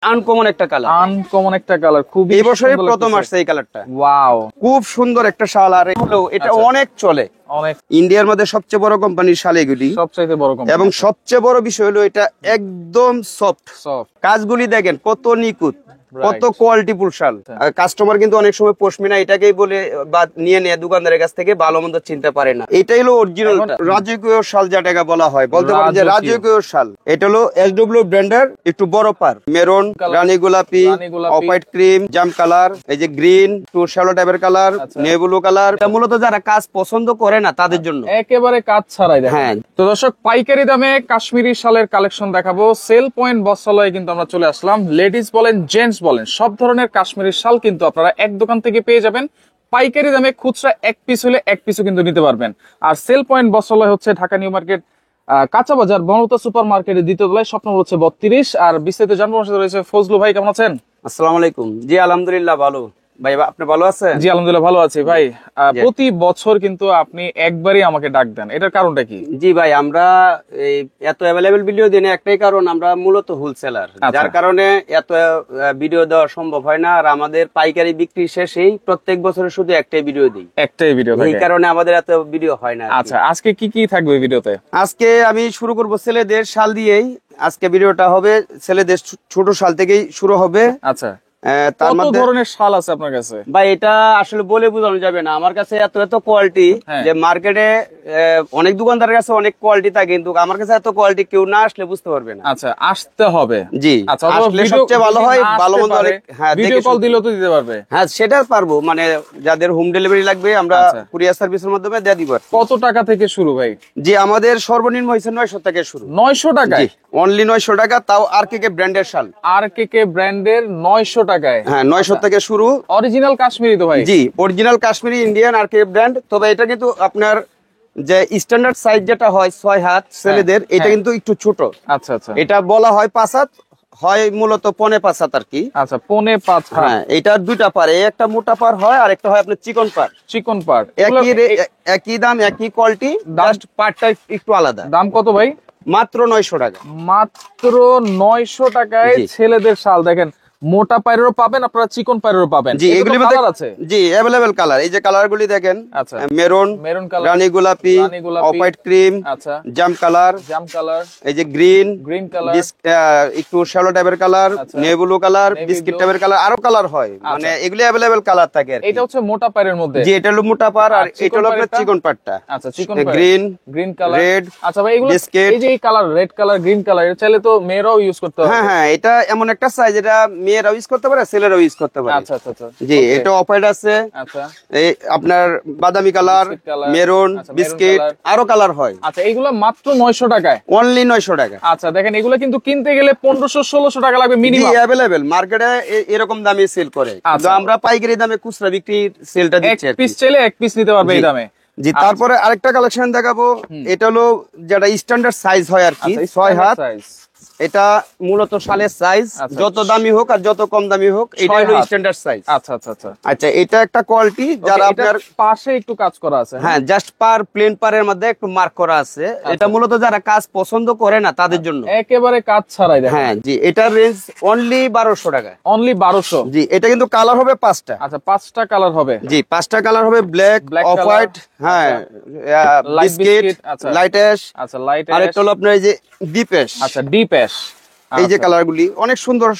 Uncommon একটা colour, uncommon একটা colour, খুবই এই বছরই প্রথম আসছে এই কালারটা। ওয়াও, খুব সুন্দর একটা শাল, আর হলো এটা অনেক চলে, অনেক ইন্ডিয়ার মধ্যে সবচেয়ে বড় কোম্পানির শাল এগুলি, সবচাইতে বড় কোম্পানি। এবং সবচেয়ে বড় বিষয় হলো এটা একদম সফট। সফট কাজগুলি দেখেন কত নিখুঁত, কত কোয়ালিটিফুল শাল। কাস্টমার কিন্তু অনেক সময় পশমিনা এটাকেই বলে বা নিয়ে নেয় দোকানদারের কাছ থেকে, ভালো মন্দ চিনতে পারে না। এটাই হলো অরিজিনাল রাজকীয় শাল, যেটাকে বলা হয়, বলতে পারেন যে রাজকীয় শাল। এটা হলো এসডব্লিউ ব্র্যান্ডের, একটু বড় পার, মেরুন, রানী গোলাপি, অফ হোয়াইট ক্রিম, জাম কালার, এই যে গ্রিন, একটু শ্যালো টাইপের কালার, নেভি কালার। এটা মূলত যারা কাজ পছন্দ করে না তাদের জন্য, একেবারে কাজ ছাড়াই। হ্যাঁ, তো দর্শক, পাইকারি দামে কাশ্মীরি শালের কালেকশন দেখাবো। সেল পয়েন্ট বস্ত্রালয়ে কিন্তু আমরা চলে আসলাম। লেডিস বলেন, জেন্টস বলেন, সব ধরনের কাশ্মীরি শাল কিন্তু আপনারা এক দোকান থেকে পেয়ে যাবেন পাইকারি দামে। খুচরা এক পিস হলে এক পিসও কিন্তু নিতে পারবেন। আর সেল পয়েন্ট বস্ত্রালয় হচ্ছে ঢাকা নিউ মার্কেট, কাঁচা বাজার, বনলতা সুপার মার্কেটের দ্বিতীয় তলায়, স্বপ্ন হচ্ছে 32। আর বিস্তারিত জানবো রয়েছে ফজলু ভাই। কেমন আছেন? আসসালামু আলাইকুম। জি আলহামদুলিল্লাহ ভালো। ভাই আপনি ভালো আছেন? জি আলহামদুলিল্লাহ ভালো আছি ভাই। প্রতি বছর কিন্তু আপনি একবারই আমাকে ডাক দেন, এটার কারণটা কি? জি ভাই, আমরা এত অ্যাভেলেবেল ভিডিও দিই না, একটাই কারণ, আমরা মূলত হোলসেলার, যার কারণে এত ভিডিও দেওয়া সম্ভব হয় না। আর আমাদের পাইকারি বিক্রি শেষেই প্রত্যেক বছরে শুধু একটাই ভিডিও দিই, একটাই ভিডিও, এই কারণে আমাদের এত ভিডিও হয় না। আচ্ছা, আজকে কি কি থাকবে ভিডিওতে? আজকে আমি শুরু করব ছেলেদের শাল দিয়েই। আজকে ভিডিওটা হবে ছেলেদের ছোট শাল থেকেই শুরু হবে। আচ্ছা, কত ধরনের শাল আছে আপনার কাছে? ভাই এটা আসলে বলে বোঝানো যাবে না, আমার কাছে এত এত কোয়ালিটি, যে মার্কেটে অনেক দোকানদারের কাছে অনেক কোয়ালিটি থাকে, কিন্তু আমার কাছে এত কোয়ালিটি কেউ না আসলে বুঝতে পারবে না। আচ্ছা, আসতে হবে। জি, আচ্ছা, আসলে সবচেয়ে ভালো হয়, ভালো মন্দ অনেক। হ্যাঁ, ভিডিও কল দিলেও তো দিতে পারবে? হ্যাঁ, সেটা পারবো, মানে যাদের হোম ডেলিভারি লাগবে আমরা কুরিয়ার সার্ভিসের মাধ্যমে দিয়ে দিব। কত টাকা থেকে শুরু ভাই? জি, আমাদের সর্বনিম্ন হয়েছে 900 থেকে শুরু। 900 টাকায়? অনলি 900 টাকা, তাও আরকেকে ব্র্যান্ডের শাল। আরকেকে ব্র্যান্ডের 900 টাকায়? হ্যাঁ, 900 থেকে শুরু। অরিজিনাল কাশ্মীরি তো ভাই? জি, অরিজিনাল কাশ্মীরি ইন্ডিয়ান আরকে ব্র্যান্ড। তবে এটা কিন্তু আপনার যে স্ট্যান্ডার্ড সাইজ যেটা হয় 6 হাত ছেলেদের, এটা কিন্তু একটু ছোট। আচ্ছা আচ্ছা, এটা বলা হয় 5 হাত, হয় মূলত 5.5 হাত আর কি। আচ্ছা, 5.5 হাত। হ্যাঁ, এটার দুইটা পার, একটা মোটা পার হয় আর একটা হয় আপনার চিকন পার। চিকন পার, একই দাম, একই কোয়ালিটি, জাস্ট পারটা একটু আলাদা। দাম কত ভাই? মাত্র 900 টাকা। মাত্র 900 টাকায় ছেলেদের শাল। দেখেন, মোটা পায়েরও পাবেন আপনারা, চিকন পায়েরও পাবেন। জি, এগুলি কালার আছে। জি, अवेलेबल কালার। এই যে কালারগুলি দেখেন, আচ্ছা, মেরুন, মেরুন কালার, রানী গোলাপি, অফ হোয়াইট ক্রিম, আচ্ছা, জাম কালার, এই যে গ্রিন, গ্রিন কালার, একটু শ্যালো টাইপের কালার, নেভি কালার, বিস্কিট টাইপের কালার, আরো কালার হয়, মানে এগুলি अवेलेबल কালার থাকে। এটা হচ্ছে মোটা পায়ের মধ্যে। জি, এটা হলো মোটা পার, আর এটা হলো আপনার চিকন পারটা। আচ্ছা, চিকন পার, গ্রিন কালার, রেড। আচ্ছা ভাই, এগুলো এই যে এই colour, red colour, green colour, এটা চাইলে তো মেয়েরাও ইউজ করতে পারে। হ্যাঁ হ্যাঁ, এটা এমন একটা সাইজ, এটা মেয়েরাও ইউজ করতে পারে, ছেলেরাও ইউজ করতে পারে। আচ্ছা আচ্ছা, জি, এটা অফ হোয়াইট আছে, আচ্ছা, এই আপনার বাদামি কালার, মেরুন, বিস্কিট, আরো কালার হয়। আচ্ছা, এগুলো মাত্র 900 টাকায়? অনলি 900 টাকা। আচ্ছা, দেখেন, এগুলো কিন্তু কিনতে গেলে 1500-1600 টাকা লাগবে মিনিমাম। अवेलेबल মার্কেটে এরকম দামে সেল করে, কিন্তু আমরা পাইকারি দামে খুচরা বিক্রির সেলটা দিচ্ছি। এক পিস চাইলে এক পিস নিতে পারবে এই দামে। জি, তারপরে আরেকটা কালেকশন দেখাবো। এটা হলো যেটা স্ট্যান্ডার্ড সাইজ হয় আর কি, 6 হাত। এটা মূলত শালের সাইজ, যত দামি হোক আর যত কম দামি হোক, এটা হলো স্ট্যান্ডার্ড সাইজ। আচ্ছা আচ্ছা আচ্ছা, আচ্ছা, এটা একটা কোয়ালিটি, যারা আপনার পাশে একটু কাজ করা আছে। হ্যাঁ, জাস্ট পার, প্লেন পারের মধ্যে একটু মার্ক করা আছে। এটা মূলত যারা কাজ পছন্দ করে না তাদের জন্য, একেবারে কাজ ছাড়াই। হ্যাঁ জি, এটার রেঞ্জ অনলি 1200 টাকা। অনলি 1200? জি, এটা কিন্তু কালার হবে 5টা। আচ্ছা, 5টা কালার হবে? জি, 5টা কালার হবে, ব্ল্যাক, অফ হোয়াইট, হ্যাঁ, বিস্কিট, লাইট অ্যাশ, আচ্ছা, লাইট অ্যাশ, আর একটা হলো আপনার এই যে ডিপ অ্যাশ। আচ্ছা, ডিপ অ্যাশ। এই যে কালারগুলি অনেক সুন্দর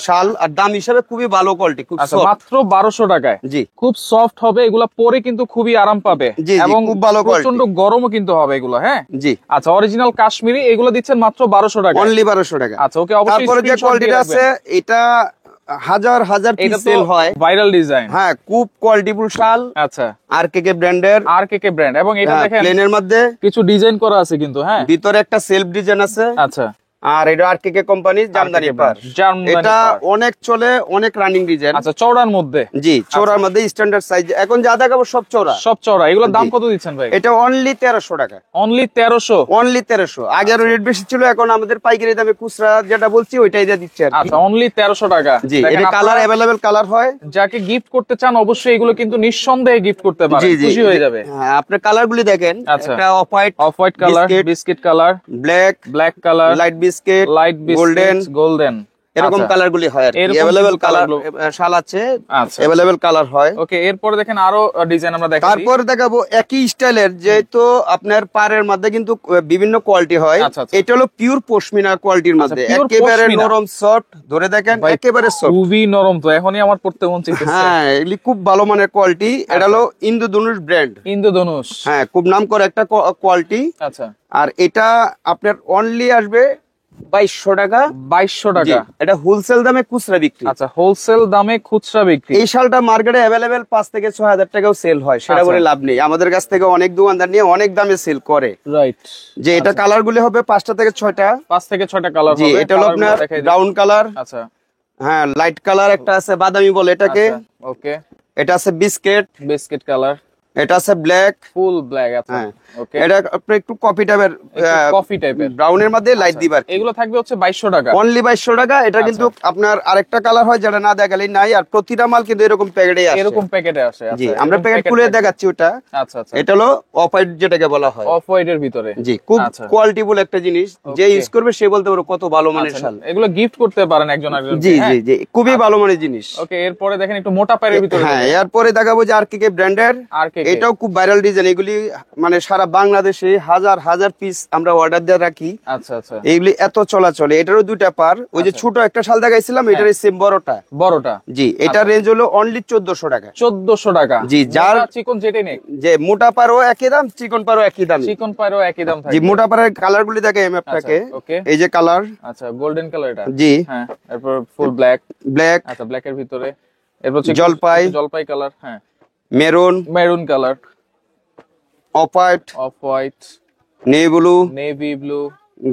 শাল, আর দাম হিসাবে খুবই ভালো কোয়ালিটি, খুব সফট। মাত্র 1200 টাকায়? জি, খুব সফট হবে এগুলা, পরে কিন্তু খুবই আরাম পাবে, এবং খুব ভালো কোয়ালিটি, প্রচন্ড গরমও কিন্তু হবে এগুলো। হ্যাঁ জি। আচ্ছা, অরিজিনাল কাশ্মীরি এগুলো দিচ্ছেন মাত্র 1200 টাকা? অনলি 1200 টাকা। আচ্ছা, ওকে, অবশ্যই। তারপরে যে কোয়ালিটিটা আছে, এটা হাজার হাজার পিস সেল হয়, ভাইরাল ডিজাইন। হ্যাঁ, খুব কোয়ালিটিফুল শাল। আচ্ছা, আরকেকে ব্র্যান্ডের, আরকেকে ব্র্যান্ড, এবং এটা দেখেন প্লেনের মধ্যে কিছু ডিজাইন করা আছে কিন্তু। হ্যাঁ, ভিতরে একটা সেলফ ডিজাইন আছে। আচ্ছা, আর এটা আরকেকে কোম্পানির জামদানি পার। এটা অনেক চলে, অনেক রানিং ডিজাইন। আচ্ছা, চওড়ার মধ্যে? জি, চওড়ার মধ্যে স্ট্যান্ডার্ড সাইজ। এখন যা দেখাবো সব চওড়া, সব চওড়া। এগুলোর দাম কত দিচ্ছেন ভাই? এটা অনলি 1300 টাকা। অনলি 1300? অনলি 1300। আগে আরো রেট বেশি ছিল, এখন আমাদের পাইকারি দামে খুচরা যেটা বলছি ওইটাই দিয়ে দিচ্ছি। আচ্ছা, অনলি 1300 টাকা। জি, এটা কালার अवेलेबल কালার হয়। যাকে গিফট করতে চান অবশ্যই এগুলো কিন্তু নিঃসন্দেহে গিফট করতে পারেন, খুশি হয়ে যাবে। হ্যাঁ, আপনি কালারগুলি দেখেন, একটা off white colour, biscuit colour, black colour, light biscuit, golden. এরকম আচ্ছা। কালার গুলি হয় আর এরকম অ্যাভেলেবেল কিন্তু কালার colour শাল আছে, আচ্ছা অ্যাভেলেবেল কালার হয়। ওকে, এরপরে দেখেন আরো ডিজাইন আমরা দেখাই। তারপর দেখাবো একই স্টাইলের, যেহেতু আপনার পাড়ের মধ্যে কিন্তু বিভিন্ন কোয়ালিটি হয়। আচ্ছা, আচ্ছা। এটা হলো পিওর পশমিনা কোয়ালিটির আচ্ছা, মধ্যে, pure একেবারে পশমিনা। নরম সফট, ধরে দেখেন ভাই, একেবারে সফট। খুবই নরম, তো এখনই আমার পড়তে মন চাইতেছে। হ্যাঁ, এগুলি খুব ভালো মানের কোয়ালিটি। এটা হলো ইন্দ্রধনুষ ব্র্যান্ড। ইন্দ্রধনুষ। হ্যাঁ, খুব নাম করা একটা কোয়ালিটি। আচ্ছা, আর এটা আপনার অনলি আসবে 2200 টাকা। 2200 জি, টাকা। এটা হোলসেল দামে খুচরা বিক্রি। আচ্ছা, হোলসেল দামে খুচরা বিক্রি। এই শালটা মার্কেটে অ্যাভেলেবেল 5 থেকে 6000 টাকাও সেল হয়, সেটা আচ্ছা। বলে লাভ নেই। আমাদের কাছ থেকে অনেক দোকানদার নিয়ে অনেক দামে সেল করে। রাইট। যে এটা কালার গুলি হবে 5টা থেকে 6টা। 5 থেকে 6টা কালার জি, হবে। এটা হলো আপনার ব্রাউন কালার, আচ্ছা, হ্যাঁ লাইট কালার একটা আছে, বাদামি বলে এটাকে। ওকে, এটা আছে বিস্কিট, বিস্কিট কালার, এটা আছে ব্ল্যাক। Full black. আচ্ছা, হ্যাঁ, ওকে, এটা আপনার একটু কফি টাইপের, কফি টাইপের, ব্রাউনের মধ্যে লাইট দিবার। এগুলো থাকবে হচ্ছে 2200 টাকা। অনলি 2200 টাকা। এটা কিন্তু আপনার আরেকটা কালার হয় যেটা না দেখালেই নাই, আর প্রতিটা মাল কিন্তু এরকম প্যাকেটে আসে। এরকম প্যাকেটে আসে। জি, আচ্ছা, আমরা এরকম প্যাকেট খুলে থাকে। দেখাচ্ছি ওটা। আচ্ছা, আচ্ছা, এটা হলো অফ হোয়াইট যেটাকে বলা হয়। অফ হোয়াইটের ভিতরে। জি, খুব আচ্ছা। কোয়ালিটিফুল একটা জিনিস, যে Okay. ইউজ করবে সে বলতে পারবে কত ভালো মানের আচ্ছা, শাল। এগুলো গিফট করতে পারেন একজন আরেকজনকে। জি জি জি, খুবই ভালো মানের জিনিস। ওকে, এরপরে দেখেন একটু মোটা পায়ের ভিতরে। হ্যাঁ, এরপরে দেখাবো যে আরকে ব্র্যান্ডের। আর কে এটাও খুব ভাইরাল ডিজাইন। এগুলি মানে সারা বাংলাদেশে হাজার হাজার পিস আমরা অর্ডার দিয়ে রাখি। আচ্ছা, আচ্ছা, এইগুলি এত চলাচলে। এটারও দুইটা পার। ওই যে ছোট একটা শাল দেখাইছিলাম, এটার সেম বড়টা। বড়টা। জি, এটা রেঞ্জ হলো অনলি 1400 টাকা। 1400 টাকা। জি, যার চিকন যেটাই নেই, যে মোটা পারও একই দাম, চিকন পারও একই দাম। চিকন পায়েরও একই দাম থাকে। জি, মোটা পারের কালার গুলি দেখে আমি আপনাকে। ওকে, এই যে কালার। আচ্ছা, গোল্ডেন কালার এটা। জি, হ্যাঁ, এরপর ফুল ব্ল্যাক। ব্ল্যাক, আচ্ছা, ব্ল্যাক এর ভিতরে এরপর হচ্ছে জলপাই, জলপাই কালার। হ্যাঁ, maroon, maroon colour, off white, off white, navy blue, navy blue,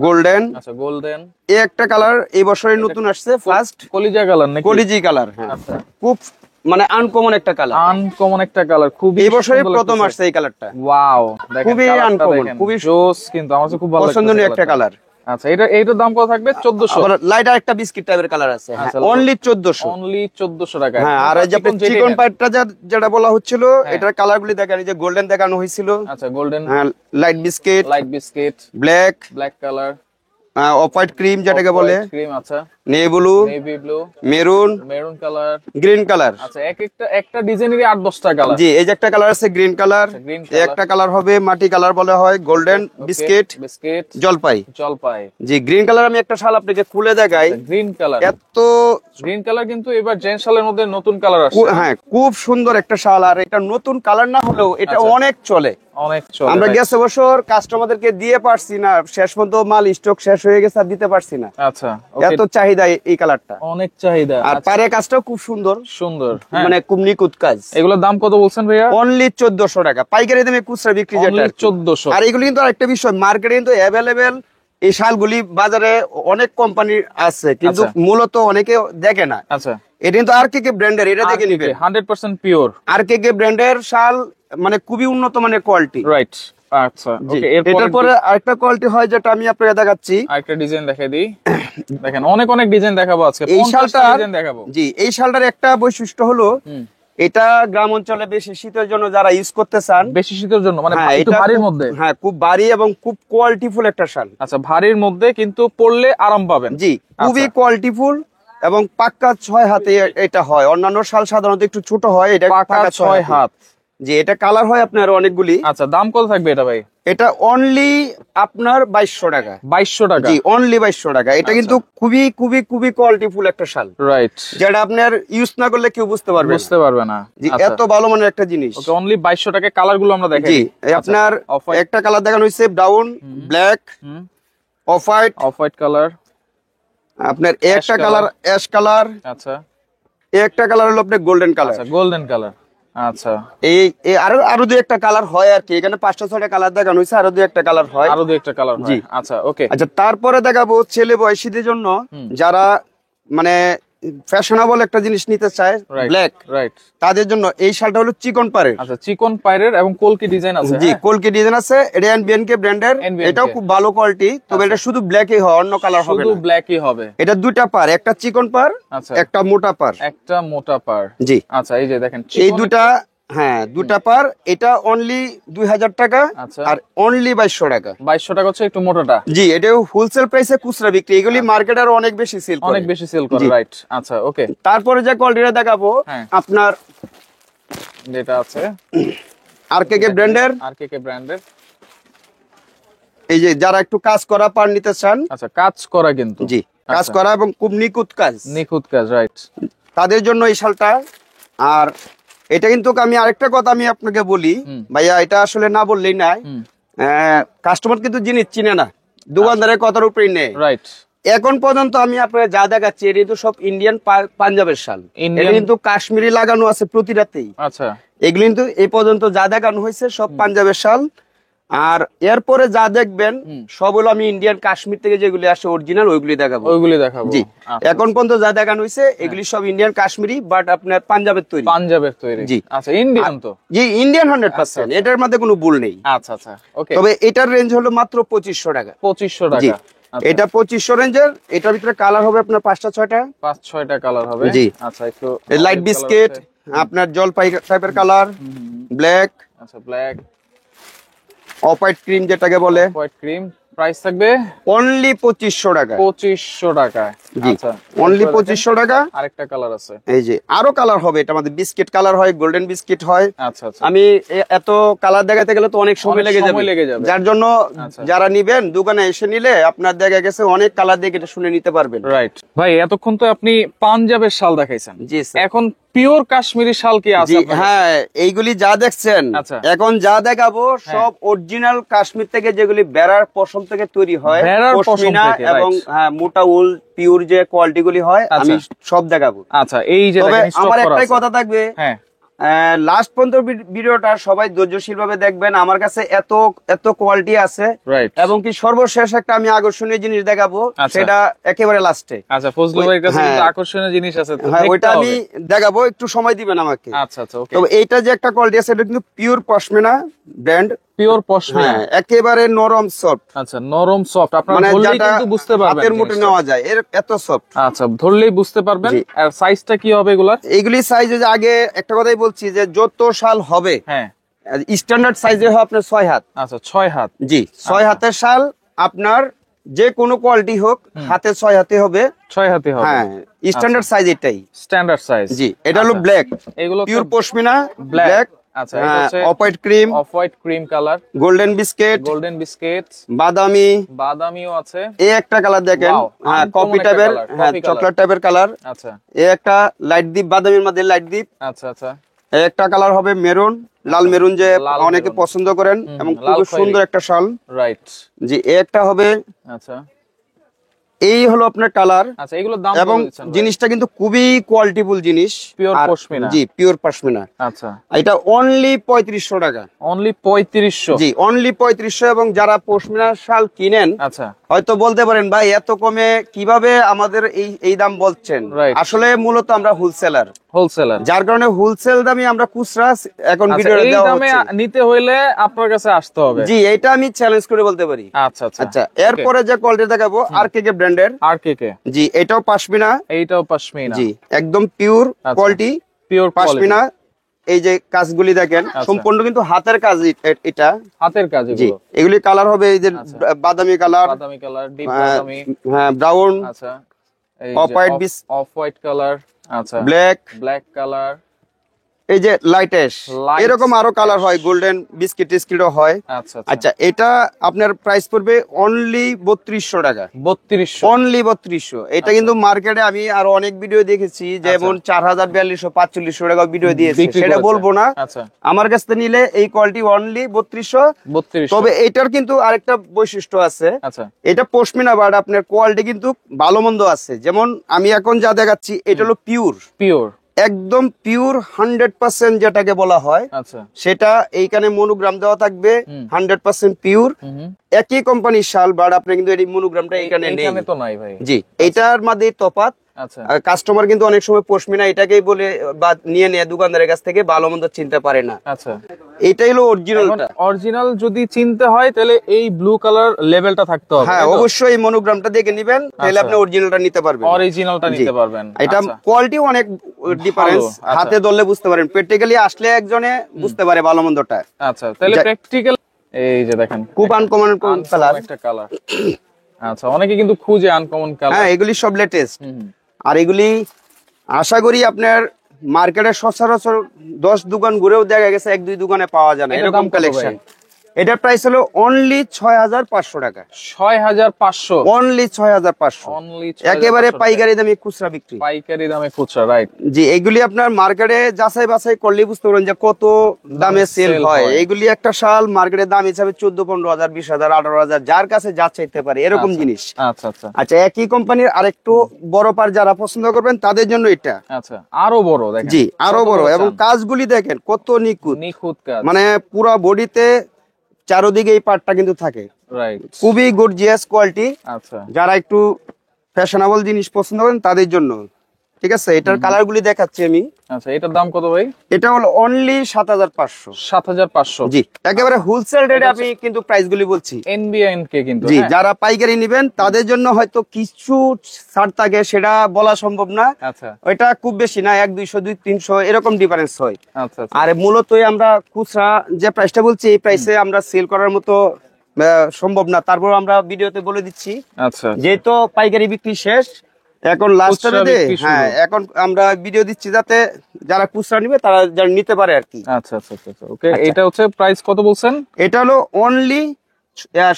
golden. আচ্ছা, গোল্ডেন। এই একটা কালার এই বছরের নতুন আসছে, ফার্স্ট কলিজা কালার নাকি? কলিজি কালার। হ্যাঁ, আচ্ছা, খুব মানে আনকমন একটা কালার। আনকমন একটা কালার, খুবই এই বছরের প্রথম আসছে এই কালারটা। ওয়াও, দেখেন খুবই কালারটা আনকমন, দেখেন, খুবই জোস, কিন্তু আমার কাছে খুব ভালো লাগছে পছন্দনীয় একটা কালার। আচ্ছা, এইটার দাম কত থাকবে? 1400। আবার লাইট আর একটা বিস্কিট টাইপের কালার আছে, আচ্ছা, অনলি 1400। অনলি 1400 টাকা। হ্যাঁ, আর এই যে চিকন পাইটটা যেটা বলা হচ্ছিল, হ্যাঁ। এটার কালার গুলি দেখেন, এই যে গোল্ডেন দেখানো হয়েছিল। আচ্ছা, গোল্ডেন, হ্যাঁ, light biscuit, light biscuit, black, black colour, off white cream যেটাকে বলে, ক্রিম। আচ্ছা, navy blue, navy blue, maroon, maroon colour. Green colour. আচ্ছা, একটা ডিজাইনেরই 8-10টা কালার। জি, এই যে একটা কালার আছে গ্রিন কালার, গ্রিন এই একটা কালার হবে মাটি কালার বলা হয়, গোল্ডেন, বিস্কিট, বিস্কিট, জলপাই। জলপাই। জি, গ্রিন কালার আমি একটা শাল আপনাকে খুলে দেখাই। গ্রিন কালার, এত গ্রিন কালার কিন্তু এবার জেন্টস শালের মধ্যে নতুন কালার আসছে। হ্যাঁ, খুব সুন্দর একটা শাল। আর এটা নতুন কালার না হলেও এটা আচ্ছা। অনেক চলে। অনেক চলে। আমরা গেছে বছর কাস্টমারদেরকে দিয়ে পারছি না, শেষ পর্যন্ত মাল স্টক শেষ হয়ে গেছে, আর দিতে পারছি না। আচ্ছা, ওকে, এত চাহিদা এই কালারটা। অনেক চাহিদা। আর আচ্ছা, পারে কাজটাও খুব সুন্দর, সুন্দর। হ্যাঁ, মানে খুব নিখুঁত কাজ। এগুলোর দাম কত বলছেন ভাইয়া? অনলি 1400 টাকা পাইকারি দামে খুচরা বিক্রি যেটা অনলি আর কি। 1400। আর এগুলো কিন্তু আরেকটা বিষয়, মার্কেটে কিন্তু অ্যাভেলেবেল এই শালগুলি বাজারে অনেক কোম্পানি আছে, কিন্তু আচ্ছা। মূলত অনেকে দেখে না। আচ্ছা, এটা কিন্তু আরকে ব্র্যান্ডের, এটা দেখে নিবেন। 100% পিওর। আরকে ব্র্যান্ডের শাল, মানে খুবই উন্নত মানের কোয়ালিটি। রাইট। আচ্ছা, ওকে, এটার পরে আরেকটা কোয়ালিটি হয় যেটা আমি আপনাকে দেখাচ্ছি। আরেকটা ডিজাইন দেখাই দিই। দেখেন, অনেক ডিজাইন দেখাবো আজকে। এই 50টা শালটা ডিজাইন দেখাবো। জি, এই শালটার একটা বৈশিষ্ট্য হলো হুম। এটা গ্রাম অঞ্চলে বেশি শীতের জন্য যারা ইউজ করতে চান, বেশি শীতের জন্য, মানে হ্যাঁ, একটু এটা ভারীর খুব- মধ্যে। হ্যাঁ, খুব ভারী এবং খুব কোয়ালিটিফুল একটা শাল। আচ্ছা, ভারীর মধ্যে কিন্তু পরলে আরাম পাবেন। জি, খুবই কোয়ালিটিফুল এবং পাক্কা 6 হাতে এটা হয়। অন্যান্য শাল সাধারণত একটু ছোট হয়, এটা পাকা পাক্কা 6 6 হাত। জি, এটা কালার হয় আপনার অনেকগুলি। আচ্ছা, দাম কত থাকবে এটা ভাই? এটা অনলি আপনার 2200 টাকা। 2200 টাকা। জি, অনলি 2200 টাকা। এটা কিন্তু খুবই খুবই খুবই কোয়ালিটিফুল একটা শাল, রাইট। যেটা আপনার ইউজ না করলে কেউ বুঝতে পারবে না। বুঝতে পারবে না। জি, এত ভালো মানের একটা জিনিস। ওকে, অনলি 2200 টাকা। কালার গুলো আমরা দেখাই। জি, এই আপনার একটা কালার দেখানো হয়েছে brown, black, off white. Off white colour. আপনার একটা কালার অ্যাশ কালার, আচ্ছা, একটা কালার হলো আপনার গোল্ডেন কালার। আচ্ছা, গোল্ডেন কালার। আচ্ছা, এই আরো দুই একটা কালার হয় আর কি। এখানে 5টা-6টা কালার দেখানো হয়েছে, আরো দুই একটা কালার হয়। আরো দুই একটা কালার হয়। জি। আচ্ছা, ওকে। আচ্ছা, তারপরে দেখাবো ছেলে বয়সীদের জন্য যারা মানে ফ্যাশনেবল একটা জিনিস নিতে চায়, ব্ল্যাক, রাইট। তাদের জন্য এই শালটা হলো চিকন পাড়ের। আচ্ছা, চিকন পাইরের এবং কলকি ডিজাইন আছে। জি, হ্যাঁ? কলকি ডিজাইন আছে। এটা এনবিএনকে ব্র্যান্ডের। NBNK এটাও খুব ভালো কোয়ালিটি, তবে এটা শুধু ব্ল্যাকই হয়, অন্য কালার হবে শুধু না। ব্ল্যাকই হবে। এটা দুইটা পার, একটা চিকন পার, আচ্ছা, একটা মোটা পার। একটা মোটা পার। জি, আচ্ছা, এই যে দেখেন, এই দুটা হ্যাঁ দুটা পার, এটা অনলি 2000 টাকা আচ্ছা। আর অনলি 2200 টাকা। 2200 টাকা হচ্ছে একটু মোটাটা। জি, এটা হোলসেল প্রাইসে খুচরা বিক্রি, এগুলি মার্কেট আরো অনেক বেশি সেল করে। অনেক বেশি সেল করে, জি। রাইট। আচ্ছা, ওকে। তারপরে যে কোয়ালিটিটা দেখাবো হ্যাঁ। আপনার যেটা আছে আরকেকে ব্র্যান্ডের, আরকেকে ব্র্যান্ডের। এই যে যারা একটু কাজ করা পার নিতে চান। আচ্ছা, কাজ করা কিন্তু। জি, কাজ আচ্ছা। করা এবং খুব নিখুঁত কাজ, নিখুঁত কাজ, রাইট। তাদের জন্য এই শালটা। আর এটা কিন্তু আমি আরেকটা কথা আমি আপনাকে বলি ভাইয়া, এটা আসলে না বললেই নাই, কাস্টমার কিন্তু জিনিস চিনে না, দোকানদারের কথার উপরেই নেই, রাইট। এখন পর্যন্ত আমি আপনাকে যা দেখাচ্ছি এটা কিন্তু সব ইন্ডিয়ান পাঞ্জাবের শাল, Indian- এটা কিন্তু কাশ্মীরি লাগানো আছে প্রতিটাতেই। আচ্ছা, এগুলি কিন্তু এই পর্যন্ত যা দেখানো হয়েছে সব পাঞ্জাবের শাল। আর এরপরে যা দেখবেন সব হলো আমি ইন্ডিয়ান কাশ্মীর থেকে যেগুলি আসে অরিজিনাল ওইগুলি দেখাবো। ওইগুলি দেখাবো। জি, আচ্ছা। এখন পর্যন্ত যা দেখানো হয়েছে এগুলি সব ইন্ডিয়ান কাশ্মীরি, বাট আপনার পাঞ্জাবের তৈরি। পাঞ্জাবের তৈরি। জি। আচ্ছা, ইন্ডিয়ান তো। জি, ইন্ডিয়ান 100%, এটার মধ্যে কোনো ভুল নেই। আচ্ছা, আচ্ছা, ওকে। তবে এটার রেঞ্জ হলো মাত্র 2500 টাকা। 2500 জি, টাকা। আচ্ছা। এটা 2500 রেঞ্জের। এটার ভিতরে কালার হবে আপনার 5-6টা। 5-6টা কালার হবে। জি। আচ্ছা, একটু লাইট বিস্কিট, আপনার জলপাই টাইপের কালার, ব্ল্যাক, আচ্ছা, ব্ল্যাক, অফ হোয়াইট ক্রিম যেটাকে বলে। White cream. প্রাইস থাকবে অনলি 2500 টাকা। 2500 টাকা। জি, আচ্ছা, অনলি 2500 টাকা। আরেকটা কালার আছে। এই যে আরো কালার হবে, এটা আমাদের বিস্কিট কালার হয়, গোল্ডেন বিস্কিট হয়। আচ্ছা, আচ্ছা। আমি এত কালার দেখাতে গেলে তো অনেক সময় অনেক লেগে সময় লেগে যাবে। যার জন্য আচ্ছা। যারা নিবেন দোকানে এসে নিলে আপনার দেখা গেছে অনেক কালার দেখে এটা শুনে নিতে পারবেন। রাইট। ভাই, এতক্ষণ তো আপনি পাঞ্জাবের শাল দেখাইছেন। জি স্যার। এখন পিওর কাশ্মীরি শাল কি আছে জি, আপনার কাছে? হ্যাঁ, এইগুলি যা দেখছেন আচ্ছা। এখন যা দেখাবো সব অরিজিনাল কাশ্মীর থেকে যেগুলি বেড়ার পশম থেকে তৈরি হয়, ভেড়ার পশম পশমিনা থেকে, এবং right. হ্যাঁ, মোটা উল পিওর যে কোয়ালিটি গুলি হয় আমি আচ্ছা। সব দেখাবো। আচ্ছা, এই যে তবে দেখেন, stock আমার করা একটাই আছে। কথা থাকবে, হ্যাঁ, লাস্ট পর্যন্ত ভিডিওটা সবাই ধৈর্যশীল ভাবে দেখবেন। আমার কাছে এত এত কোয়ালিটি আছে, রাইট। এবং কি সর্বশেষ একটা আমি আকর্ষণীয় জিনিস দেখাবো, আচ্ছা। সেটা একেবারে লাস্টে। আচ্ছা, ফজলু ভাইয়ের কাছে হ্যাঁ। কিন্তু আকর্ষণীয় জিনিস আছে, তো হ্যাঁ, দেখতে ওইটা আমি হবে। দেখাবো, একটু সময় দিবেন আমাকে। আচ্ছা, আচ্ছা, ওকে। তবে এইটা যে একটা কোয়ালিটি আছে এটা কিন্তু pure pashmina brand. Pure pashmina. হ্যাঁ, একেবারে নরম সফট, আচ্ছা, নরম সফট। আপনারা মানে ধরলেই যেটা কিন্তু বুঝতে পারবেন হাতের মুঠে জিনিসটা। নেওয়া যায়, এর এত সফট। আচ্ছা, ধরলেই বুঝতে পারবেন। জি। আর সাইজটা কি হবে এগুলার? এইগুলি সাইজ আগে একটা কথাই বলছি যে যত শাল হবে হ্যাঁ। স্ট্যান্ডার্ড সাইজে হয় আপনার 6 হাত। আচ্ছা, 6 হাত। জি, 6 হাতের শাল আপনার যে কোনো কোয়ালিটি হোক হাতে 6 হাতে হবে। 6 হাতে হবে। হ্যাঁ, স্ট্যান্ডার্ড সাইজ এটাই। Standard size. জি, এটা হলো আচ্ছা। ব্ল্যাক, এগুলো পিওর পশমিনা ব্ল্যাক। ব্ল্যাক। আচ্ছা, এটা হচ্ছে off white cream, off white cream colour, golden biscuit, golden biscuit, বাদামি, বাদামিও আছে। এই একটা কালার দেখেন। Wow, হ্যাঁ, uncommon কফি একটা টাইপের, colour, হ্যাঁ, coffee চকলেট টাইপের কালার। আচ্ছা, এই একটা লাইট দ্বীপ, বাদামির মধ্যে লাইট দ্বীপ। আচ্ছা, আচ্ছা। এই একটা কালার হবে মেরুন, লাল মেরুন, যে লাল অনেকে মেরুন। পছন্দ করেন এবং লাল খুব খয়েরি। সুন্দর একটা শাল। রাইট। জি, এই একটা হবে। আচ্ছা, এই হলো আপনার কালার, আচ্ছা। এগুলোর দাম এবং বলে দিচ্ছেন ভাই? জিনিসটা কিন্তু খুবই কোয়ালিটিফুল জিনিস। Pure আর- পশমিনা। জি, পিওর পশমিনা। আচ্ছা, এটা অনলি 3500 টাকা। অনলি 3500। জি, অনলি 3500। এবং যারা পশমিনার শাল কিনেন আচ্ছা, হয়তো বলতে পারেন ভাই এত কমে কিভাবে আমাদের এই দাম বলছেন। Right. আসলে মূলত আমরা হোলসেলার, হোলসেলার। যার কারণে হোলসেল দামে আমরা খুচরা এখন আচ্ছা, ভিডিও এই দেওয়া দামে হচ্ছে। নিতে হইলে আপনার কাছে আসতে হবে। জি, এটা আমি চ্যালেঞ্জ করে বলতে পারি। আচ্ছা, আচ্ছা। আচ্ছা, এরপরে যে কোয়ালিটি দেখাবো আরকেকে ব্র্যান্ডের। আর কে কে? জি, এটাও পাশমিনা। এইটাও পশমিনা। জি, একদম পিওর আচ্ছা। Quality pure pashmina. এই যে কাজগুলি দেখেন আচ্ছা। সম্পূর্ণ কিন্তু হাতের কাজ এটা। হাতের কাজ জি, এগুলো। এগুলি কালার হবে এই যে আচ্ছা। বাদামি কালার, বাদামি কালার, ডিপ বাদামি। হ্যাঁ, ব্রাউন, আচ্ছা, এই Off white off white colour. আচ্ছা, ব্ল্যাক, ব্ল্যাক কালার। এই যে লাইটেশ, Light এরকম আরো কালার ash। হয়, গোল্ডেন বিস্কিট টিস্কিটও হয়। আচ্ছা, আচ্ছা, এটা আপনার প্রাইস পড়বে অনলি 3200 টাকা। 3200। অনলি 3200। এটা কিন্তু মার্কেটে আমি আরো অনেক ভিডিও দেখেছি, যেমন 4000, 4200, 4500 টাকা ভিডিও দিয়েছে, বিক্রি সেটা করেছে। বলবো না। আচ্ছা, আমার কাছ থেকে নিলে এই কোয়ালিটি অনলি 3200। 3200। তবে এটার কিন্তু আরেকটা বৈশিষ্ট্য আছে, আচ্ছা, এটা পশমিনা, বাট আপনার কোয়ালিটি কিন্তু ভালো মন্দ আছে। যেমন আমি এখন যা দেখাচ্ছি এটা হলো পিওর, পিওর। একদম পিওর 100% যেটাকে বলা হয়, আচ্ছা, সেটা এইখানে মনোগ্রাম দেওয়া থাকবে 100% পিওর। একই কোম্পানির শাল, বাট আপনি কিন্তু এই মনোগ্রামটা এখানে নেই। এখানে তো নাই ভাই। জি, এটার মধ্যে তফাৎ। আচ্ছা কাস্টমার কিন্তু অনেক সময় পশমিনা এটাকেই বলে বা নিয়ে নেয় দোকানদারের কাছ থেকে, ভালো মন্দ চিনতে পারে না। আচ্ছা, এটাই হলো অরিজিনালটা। অরিজিনাল যদি চিনতে হয় তাহলে এই ব্লু কালার লেভেলটা থাকতে হবে। হ্যাঁ, অবশ্যই মনোগ্রামটা দেখে নেবেন, তাহলে আচ্ছা। আপনি অরিজিনালটা নিতে পারবেন, অরিজিনালটা নিতে পারবেন। এটা আচ্ছা। কোয়ালিটি অনেক ডিফারেন্স, আচ্ছা। হাতে ধরলে বুঝতে পারেন, প্র্যাকটিক্যালি আসলে একজনে বুঝতে পারে ভালো মন্দটা। আচ্ছা, তাহলে প্র্যাকটিক্যাল এই যে দেখেন খুব আনকমন কালার, একটা কালার। আচ্ছা, অনেকে কিন্তু খুঁজে আনকমন কালার। হ্যাঁ, এগুলি সব লেটেস্ট। আর এগুলি আশা করি আপনার মার্কেটে সচরাচর 10 দোকান ঘুরেও দেখা গেছে 1-2 দোকানে পাওয়া যায় না এরকম কালেকশন। এটার প্রাইস হলো অনলি 6500 টাকা। 6500, অনলি 6500, অনলি একেবারে পাইকারি দামে খুচরা বিক্রি। পাইকারি দামে খুচরা, রাইট। জি, এগুলি আপনার মার্কেটে যাচাই বাছাই করলে বুঝতে পারবেন যে কত দামে সেল হয়। এগুলি একটা শাল মার্কেটের দাম হিসাবে 14-15 হাজার, 20,000, 18,000, যার কাছে যা চাইতে পারে এরকম জিনিস। আচ্ছা আচ্ছা আচ্ছা, একই কোম্পানির আরেকটু বড় পার যারা পছন্দ করবেন তাদের জন্য এটা। আচ্ছা, আরো বড় দেখেন। জি, আরো বড়, এবং কাজগুলি দেখেন কত নিখুঁত, নিখুঁত কাজ, মানে পুরো বডিতে চারদিকে এই পার্টটা কিন্তু থাকে, রাইট। খুবই গর্জিয়াস কোয়ালিটি। আচ্ছা, যারা একটু ফ্যাশনেবল জিনিস পছন্দ করেন তাদের জন্য। ঠিক আছে, এটার কালার গুলি দেখাচ্ছি আমি। আচ্ছা, এটার দাম কত ভাই? এটা হলো অনলি 7500। 7500, জি, একেবারে হোলসেল রেটে আমি কিন্তু প্রাইস গুলি বলছি। এনবিএন কে কিন্তু, জি, হ্যাঁ। যারা পাইকারি নেবেন তাদের জন্য হয়তো কিছু ছাড় থাকে, সেটা বলা সম্ভব না। আচ্ছা ওইটা খুব বেশি না, 100, 200, 300 এরকম ডিফারেন্স হয়। আচ্ছা আর মূলত আমরা খুচরা যে প্রাইসটা বলছি এই প্রাইসে আমরা সেল করার মতো সম্ভব না, তারপর আমরা ভিডিওতে বলে দিচ্ছি। আচ্ছা, যেহেতু পাইকারি বিক্রি শেষ, এখন লাস্ট টাইমে, হ্যাঁ, এখন আমরা ভিডিও দিচ্ছি যাতে যারা খুচরা নিবে তারা যারা নিতে পারে আর কি। আচ্ছা আচ্ছা আচ্ছা, ওকে। এটা হচ্ছে প্রাইস কত বলছেন? এটা হলো অনলি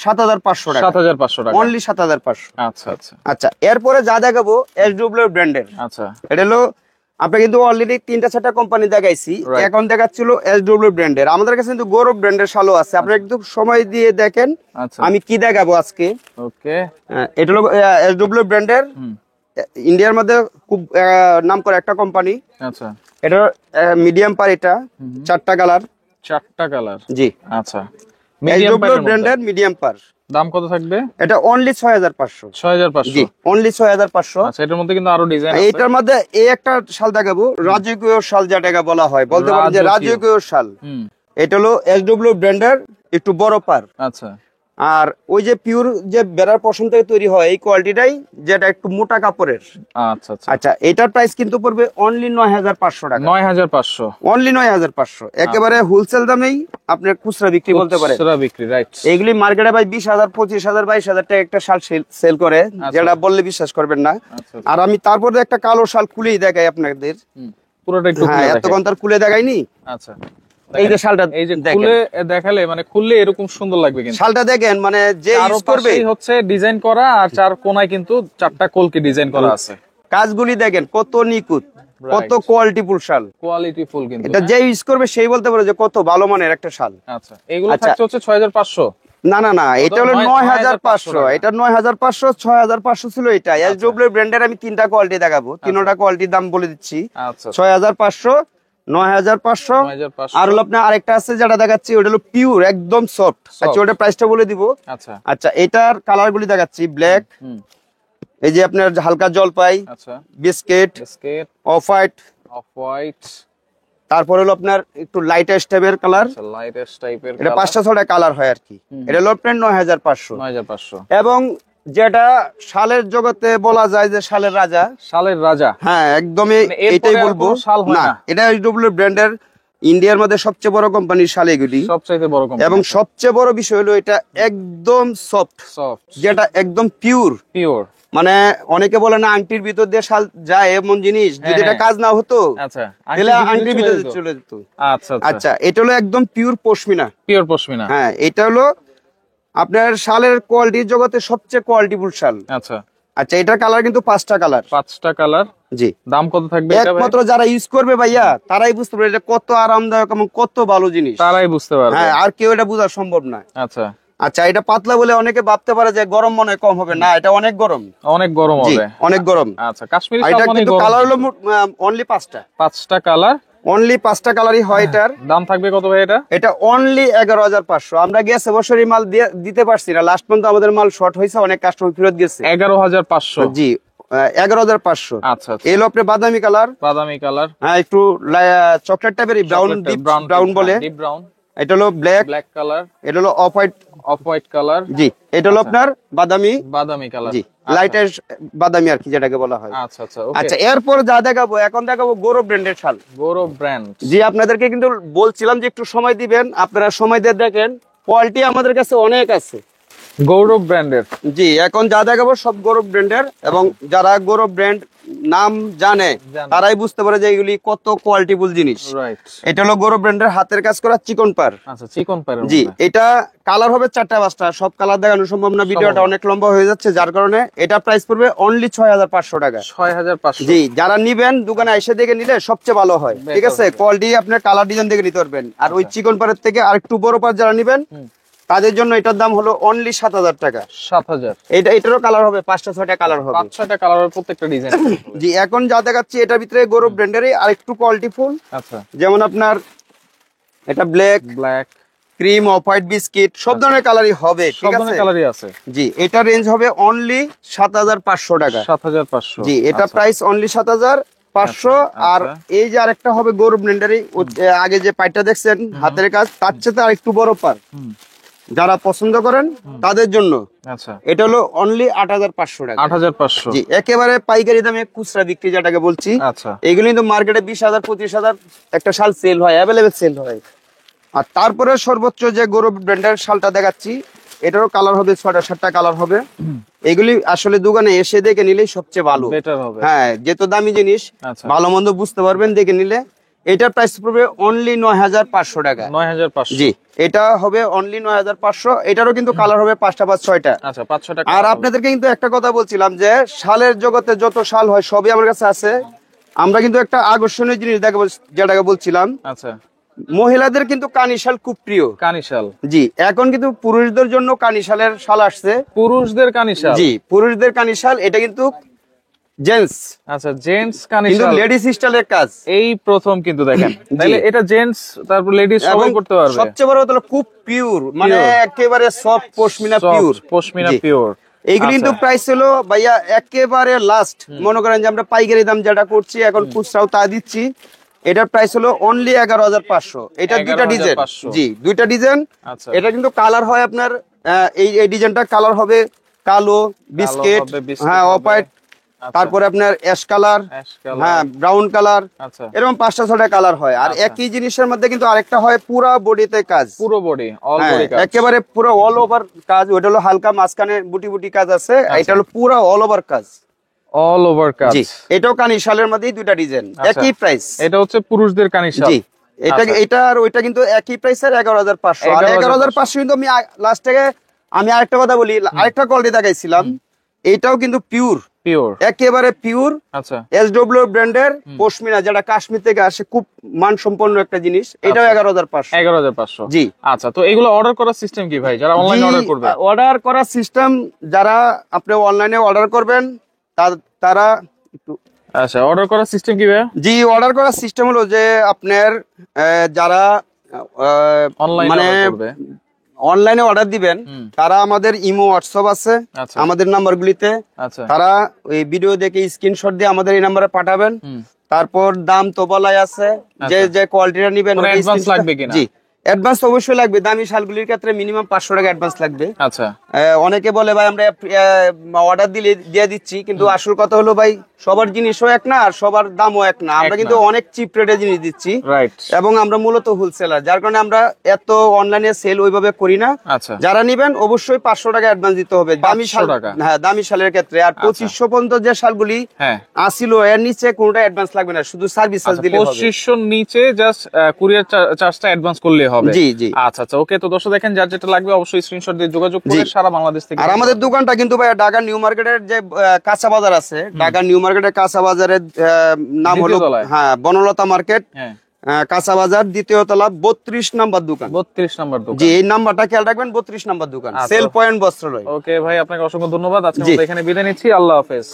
7500 টাকা। 7500 টাকা, অনলি 7500। আচ্ছা আচ্ছা আচ্ছা, এরপরে যা দেখাবো এসডব্লিউ ব্র্যান্ডের। আচ্ছা, এটা হলো আমরা কিন্তু অলরেডি 3-4টা কোম্পানি দেখাইছি, Right. এখন দেখাচ্ছিল এসডব্লিউ ব্র্যান্ডের। আমাদের কাছে কিন্তু গৌরব ব্র্যান্ডের শালও আছে, আপনি একটু সময় দিয়ে দেখেন আচ্ছা, আমি কি দেখাবো আজকে। ওকে। এটা হলো এসডব্লিউ ব্র্যান্ডের, ইন্ডিয়ার মধ্যে খুব নাম করা একটা কোম্পানি। আচ্ছা, এটা মিডিয়াম পার, এটা 4টা কালার। 4টা কালার, জি, আচ্ছা। মিডিয়াম এসডব্লিউ ব্র্যান্ডের মিডিয়াম পার। দাম কত থাকবে? এটা অনলি 6500। 6500, জি, অনলি 6500। আচ্ছা, এটার মধ্যে কিন্তু আরো ডিজাইন আছে। এটার মধ্যে এই একটা শাল দেখাবো, রাজকীয় শাল যেটাকে বলা হয়, বলতে পারেন যে রাজকীয় শাল। এটা হলো এসডব্লিউ ব্র্যান্ডের, একটু বড় পার। আচ্ছা, আর ওই যে পিওর যে বেড়ার পশম থেকে তৈরি হয় এই কোয়ালিটিটাই, যেটা একটু মোটা কাপড়ের। আচ্ছা আচ্ছা আচ্ছা, এটার প্রাইস কিন্তু পড়বে অনলি 9500 টাকা। 9500, অনলি 9500, একেবারে হোলসেল দামেই আপনার খুচরা বিক্রি বলতে পারে। খুচরা বিক্রি, রাইট। এইগুলি মার্কেটে ভাই 20,000, 25,000, 22,000 টাকা একটা শাল সেল করে, যেটা বললে বিশ্বাস করবেন না। আচ্ছা, আর আমি তারপরে একটা কালো শাল খুলেই দেখাই আপনাদের। পুরোটা একটু হ্যাঁ, খুলে দেখেন। এতক্ষণ তার খুলে দেখাইনি। আচ্ছা, এই যে শালটা, এই যে দেখেন খুলে দেখালে মানে খুললে এরকম সুন্দর লাগবে কিন্তু। শালটা দেখেন, মানে যে ইউজ করবে চারপাশেই হচ্ছে ডিজাইন করা, আর চার কোণায় কিন্তু 4টা কলকি ডিজাইন করা আছে। কাজগুলি দেখেন কত নিখুঁত, কত কোয়ালিটিফুল শাল। কোয়ালিটি ফুল কিন্তু, এটা যে ইউজ করবে সেই বলতে পারে যে কত ভালো মানের একটা শাল। আচ্ছা, এগুলো আচ্ছা। থাকছে হচ্ছে 6500। না না না, এটা হলো 9500। এটা 9500, 6500 ছিল এটা। এসডব্লিউ ব্র্যান্ডের আমি 3টা কোয়ালিটি দেখাবো, 3টা কোয়ালিটির দাম বলে দিচ্ছি। আচ্ছা, 6500, 9500, 9500, আর হলো আপনার আরেকটা আছে যেটা দেখাচ্ছি, ওটা হলো পিওর একদম সফট। আচ্ছা, ওটা প্রাইসটা বলে দিব। আচ্ছা আচ্ছা, এটার কালার গুলি দেখাচ্ছি, ব্ল্যাক, এই যে আপনার হালকা জলপাই, আচ্ছা, biscuit, biscuit, off white, off white, তারপর হলো আপনার একটু লাইটেস্ট টাইপের কালার। আচ্ছা, লাইটেস্ট টাইপের। এটা 5-6টা কালার হয় আর কি। এটা হলো আপনার 9500। 9500, এবং যেটা শালের জগতে বলা যায় যে শালের রাজা, শালের রাজা। হ্যাঁ, একদমই মানে এরপরে এটাই আর বলবো। কোনো শাল হয় না, না। এটা এসডব্লিউ ব্র্যান্ডের ইন্ডিয়ার মধ্যে সবচেয়ে বড় কোম্পানির শাল এগুলি, সবচাইতে বড় কোম্পানি। এবং সবচেয়ে বড় বিষয় হলো এটা একদম সফট, সফট, যেটা একদম পিওর। পিওর। মানে অনেকে বলে না আংটির ভিতর দিয়ে শাল যায়, এমন জিনিস যদি এটা কাজ না হতো আচ্ছা, তাহলে আংটির ভিতরে চলে যেত। আচ্ছা আচ্ছা, আচ্ছা, এটা হলো একদম পিওর পশমিনা। পিওর পশমিনা। হ্যাঁ, এটা হলো আপনার শালের কোয়ালিটির জগতে সবচেয়ে কোয়ালিটিফুল শাল। আচ্ছা আচ্ছা, এটার কালার কিন্তু 5টা কালার। 5টা কালার। জি, দাম কত থাকবে এটা ভাই? একমাত্র যারা ইউজ করবে ভাইয়া তারাই বুঝতে পারবে এটা কত আরামদায়ক এবং কত ভালো জিনিস। তারাই বুঝতে পারবে। হ্যাঁ, আর কেউ এটা বোঝা সম্ভব না। আচ্ছা আচ্ছা, এটা পাতলা বলে অনেকে ভাবতে পারে যে গরম মনে হয় কম হবে, না, এটা অনেক গরম। অনেক গরম জি, হবে। অনেক গরম। আচ্ছা, কাশ্মীরি আর শাল এটা মানে কিন্তু গরম। কালার হলো অনলি 5টা। 5টা কালার, অনলি 5টা কালারই হয় এটার। দাম থাকবে কত ভাই এটা? এটা অনলি 11500। আমরা গেছে বছরই মাল দিতে পারছি না, লাস্ট পর্যন্ত আমাদের মাল শর্ট হয়েছে, অনেক কাস্টমার ফেরত গেছে। 11500। জি, 11,500। আচ্ছা আচ্ছা। এলো আপনার বাদামি কালার, বাদামি কালার, হ্যাঁ একটু চকলেট টাইপের, ব্রাউন, ডিপ ব্রাউন বলে। Deep brown. এটা হলো ব্ল্যাক কালার। এটা হলো অফ হোয়াইট কালার। জি, এটা হলো আপনার বাদামি কালার। জি, লাইটের বাদামি আর কি যেটাকে বলা হয়। আচ্ছা আচ্ছা ওকে। আচ্ছা, এরপর যা দেখাবো, এখন দেখাবো গৌরব ব্র্যান্ডের শাল। গৌরব ব্র্যান্ড। জি, আপনাদেরকে কিন্তু বলছিলাম যে একটু সময় দিবেন, আপনারা সময় দিয়ে দেখেন, কোয়ালিটি আমাদের কাছে অনেক আছে গৌরব ব্র্যান্ডের। জি, এখন যা দেখাবো সব গৌরব ব্র্যান্ডের, এবং যারা গৌরব ব্র্যান্ড নাম জানে তারাই বুঝতে পারে যে এগুলি কত কোয়ালিটিফুল জিনিস। রাইট। এটা হলো গৌরব ব্র্যান্ডের হাতের কাজ করা চিকন পার। আচ্ছা, চিকন পার। জি, এটা কালার হবে 4টা 5টা, সব কালার দেখানো সম্ভব না, ভিডিওটা অনেক লম্বা হয়ে যাচ্ছে, যার কারণে এটা প্রাইস পড়বে অনলি 6,500 টাকা। 6,500। জি, যারা নিবেন দোকানে এসে দেখে নিলে সবচেয়ে ভালো হয়, ঠিক আছে? কোয়ালিটি আপনার কালার ডিজাইন দেখে নিতে পারবেন। আর ওই চিকন পারের থেকে আরেকটু বড় পার যারা নিবেন তাদের জন্য এটার দাম হলো অনলি 7,000 টাকা। 7,000। এটারও কালার হবে 5টা 6টা কালার হবে, 5-6টা কালার হবে প্রত্যেকটা ডিজাইন। জি, এখন যা দেখাচ্ছি এটার ভিতরে গৌরব ব্র্যান্ডেরই আরেকটু কোয়ালিটিফুল। আচ্ছা, যেমন আপনার এটা black, cream, off white, biscuit, সব ধরনের কালারই হবে, ঠিক আছে? কালারই আছে। জি, এটা রেঞ্জ হবে অনলি 7,500 টাকা। 7,500। জি, এটা প্রাইস অনলি 7,500। আর এই যে আরেকটা হবে গৌরব ব্র্যান্ডেরই, আগে যে পাইটা দেখছেন হাতের কাজ, তার চেয়ে আরেকটু বড় পার, যারা পছন্দ করেন তাদের জন্য। আচ্ছা, এটা হলো অনলি 8,500 টাকা। 8,500। জি, একেবারে পাইকারি দামে খুচরা বিক্রি যেটাকে বলছি। আচ্ছা, এগুলো কিন্তু মার্কেটে 20,000 25,000 একটা শাল সেল হয়, অ্যাভেলেবেল সেল হয়। আর তারপরে সর্বোচ্চ যে গৌরব ব্র্যান্ডের শালটা দেখাচ্ছি, এটারও কালার হবে 6টা 7টা কালার হবে। এগুলি আসলে দোকানে এসে দেখে নিলেই সবচেয়ে ভালো, বেটার হবে। হ্যাঁ, যেহেতু দামি জিনিস, ভালো মন্দ বুঝতে পারবেন দেখে নিলে। এটার প্রাইস পড়বে অনলি 9,500 টাকা। 9,500। জি, এটা হবে অনলি 9,500। এটারও কিন্তু কালার হবে 5টা 6টা। আচ্ছা, 5-6টা। আর আপনাদেরকে কিন্তু একটা কথা বলছিলাম যে শালের জগতে যত শাল হয় সবই আমার কাছে আছে। আমরা কিন্তু একটা আকর্ষণীয় জিনিস দেখাবো, যেটাকে বলছিলাম। আচ্ছা, মহিলাদের কিন্তু কানি শাল খুব প্রিয়। কানি শাল। জি, এখন কিন্তু পুরুষদের জন্য কানি শালের শাল আসছে। পুরুষদের কানি শাল। জি, পুরুষদের কানি শাল, এটা কিন্তু জেন্টস। আচ্ছা, জেন্টস কানি কিন্তু শাল, লেডিস স্টাইলের কাজ এই প্রথম কিন্তু দেখেন। তাহলে এটা জেন্টস তারপর লেডিস সবাই করতে পারবে। সবচেয়ে বড় কথা হলো খুব পিওর, মানে একেবারে soft pashmina pure. Pashmina pure. এইগুলি কিন্তু প্রাইস হলো ভাইয়া একেবারে লাস্ট। মনে করেন যে আমরা পাইকারি দাম যেটা করছি এখন খুচরাও তা দিচ্ছি, এটার প্রাইস হলো অনলি 11,500। এটা দুইটা ডিজাইন। জি, দুইটা ডিজাইন। এটা কিন্তু কালার হয় আপনার, এই ডিজাইনটা কালার হবে কালো, বিস্কিট, হ্যাঁ, অফ হোয়াইট, তারপরে আপনার অ্যাশ কালার, হ্যাঁ, ব্রাউন কালার, এরকম 5টা 6টা কালার হয়। আর একই জিনিসের মধ্যে কিন্তু আরেকটা হয় পুরো বডিতে কাজ, পুরো বডি, অল বডি কাজ, একেবারে পুরো অল ওভার কাজ। ওটা হলো হালকা মাঝখানে বুটি বুটি কাজ আছে, এটা হলো পুরো অল ওভার কাজ, অল ওভার কাজ। জি, এটাও কানি শালের মধ্যেই দুইটা ডিজাইন, একই প্রাইস। এটা হচ্ছে পুরুষদের কানি শাল। জি, এটা আর ওইটা কিন্তু একই প্রাইসের 11,500। আর 11,500 কিন্তু আমি লাস্ট থেকে আমি আরেকটা কথা বলি, আরেকটা কোয়ালিটি দেখাইছিলাম, এটাও কিন্তু পিওর, একেবারে পিওর। আচ্ছা, এসডব্লিউ ব্র্যান্ডের পশমিনা, যেটা কাশ্মীর থেকে আসে, খুব মানসম্পন্ন একটা জিনিস। এটাও 11,500। 11,500। জি। আচ্ছা, তো এগুলো অর্ডার করার সিস্টেম কি ভাই, যারা অনলাইনে অর্ডার করবে? অর্ডার করার সিস্টেম, যারা আপনি অনলাইনে অর্ডার করবেন তারা একটু, আচ্ছা, অর্ডার করার সিস্টেম কি ভাই? জি, অর্ডার করার সিস্টেম হলো যে আপনার যারা মানে অনলাইনে অর্ডার দিবেন, তারা আমাদের ইমো হোয়াটসঅ্যাপ আছে আমাদের নাম্বারগুলিতে, তারা ওই ভিডিও দেখে স্ক্রিনশট দিয়ে আমাদের এই নাম্বারে পাঠাবেন। তারপর দাম তো বলাই আছে, যে কোয়ালিটিটা নেবেন। অ্যাডভান্স লাগবে কিনা? জি, অ্যাডভান্স অবশ্যই লাগবে। দামি শালগুলির ক্ষেত্রে মিনিমাম 500 টাকা অ্যাডভান্স লাগবে। আচ্ছা, অনেকে বলে ভাই আমরা অর্ডার দিয়ে দিচ্ছি, কিন্তু আসল কথা হলো ভাই সবার জিনিসও এক না, আর সবার দামও এক না। আমরা কিন্তু অনেক চিপ রেটে জিনিস দিচ্ছি, এবং আমরা মূলত হোলসেলার, যার কারণে আমরা এত অনলাইনে সেল ওইভাবে করি না। যারা নিবেন অবশ্যই 500 টাকা অ্যাডভান্স দিতে হবে দামি শাল, হ্যাঁ, দামি শালের ক্ষেত্রে। আর 2500 পর্যন্ত যে শালগুলি আসিল, এর নিচে কোনটা অ্যাডভান্স লাগবে না, শুধু সার্ভিস চার্জ দিলে হবে। 2500 নিচে জাস্ট কুরিয়ার চার্জটা অ্যাডভান্স করলে হবে। জি জি, আচ্ছা আচ্ছা, ওকে। তো দর্শক দেখেন, যার যেটা লাগবে অবশ্যই স্ক্রিনশট দিয়ে যোগাযোগ করে সারা বাংলাদেশ থেকে। আর আমাদের দোকানটা কিন্তু ভাই ঢাকা নিউ মার্কেটের যে কাঁচা বাজার আছে, ঢাকা নিউ মার্কেটের কাঁচা বাজারের নাম হলো, হ্যাঁ, বনলতা মার্কেট, কাঁচা বাজার, দ্বিতীয় তলা, 32 নাম্বার দোকান। 32 নাম্বার দোকান। জি, এই নাম্বারটা খেয়াল রাখবেন, 32 নাম্বার দোকান, সেল পয়েন্ট বস্ত্রালয়। ওকে ভাই, আপনাকে অসংখ্য ধন্যবাদ। আজকে আমরা এখানে বিদায় নিচ্ছি। আল্লাহ হাফেজ।